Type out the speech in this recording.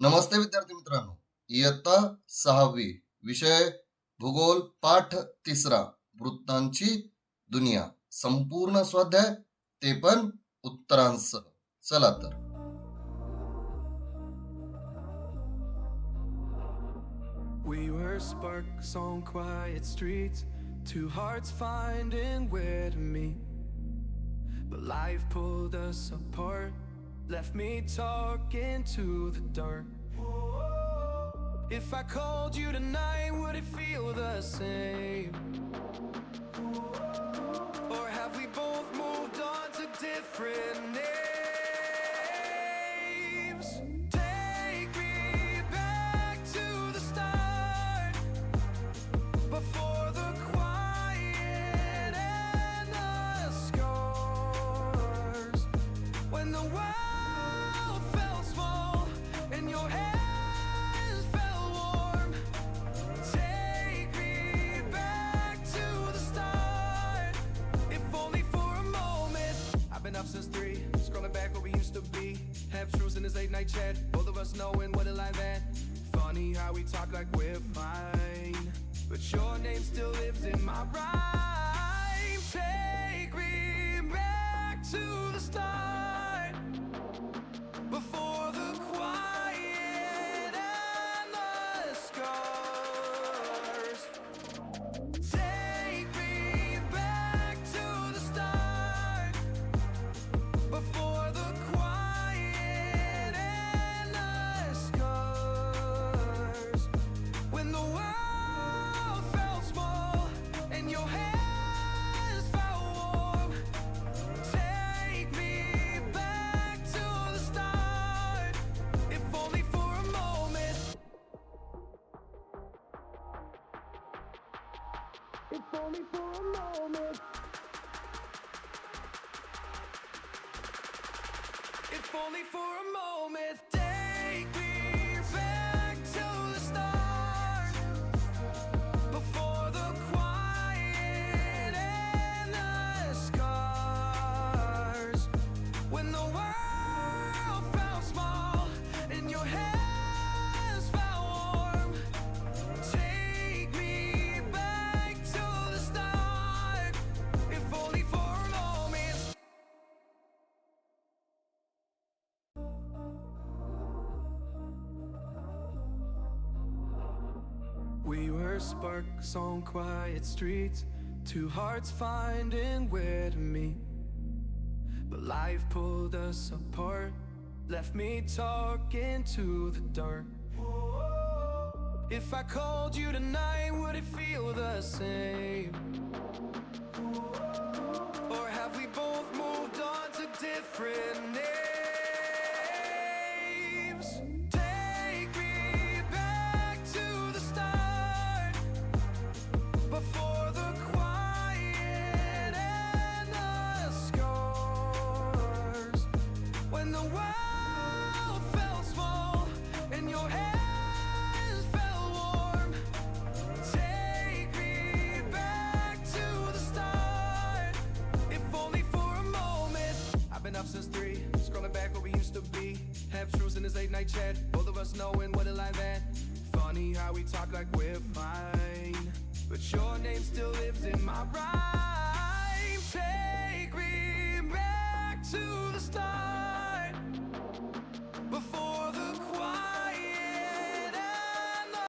नमस्ते विद्यार्थी मित्रांनो. इयत्ता 6वी विषय भूगोल पाठ 3 वृत्तांची दुनिया. संपूर्ण स्वाध्याय ते पण उत्तरांसह. चला तर. We were sparks on quiet streets, two hearts finding where to meet. But life pulled us apart, left me talking to the dark. If I called you tonight, would it feel the same? Or have we both moved on to different names? Take me back to the start, before the quiet and the scars. When the world felt small and your hands felt warm. Take me back to the start, if only for a moment. I've been up since 3, scrolling back where we used to be. Half truths in this late night chat, both of us knowing what a lie that. Funny how we talk like we're fine, but your name still lives in my rhyme. Take me back to the start, before the quiet and the scars. Take me back to the start, before the quiet and the scars. When the world felt small and your hands felt warm. Take me back to the start, if only for a moment. If only for a moment. If only for a moment. Take me back to the start, before the quiet and the scars. When the world felt small and your hands felt warm. Take me back to the start, if only for a moment. We were sparks on quiet streets, two hearts finding where to meet. But life pulled us apart, left me talking to the dark. If I called you tonight, would it feel the same? Or have we both moved on to different names? Take me back to the start, before the quiet and the scars. When the world felt small and your hands felt warm. Take me back to the start, if only for a moment. I've been up since 3, scrolling back where we used to be. Half truths in this late night chat, both of us knowing what a lie that. Funny how we talk like we're fine, but your name still lives in my rhyme. Take me back to the start,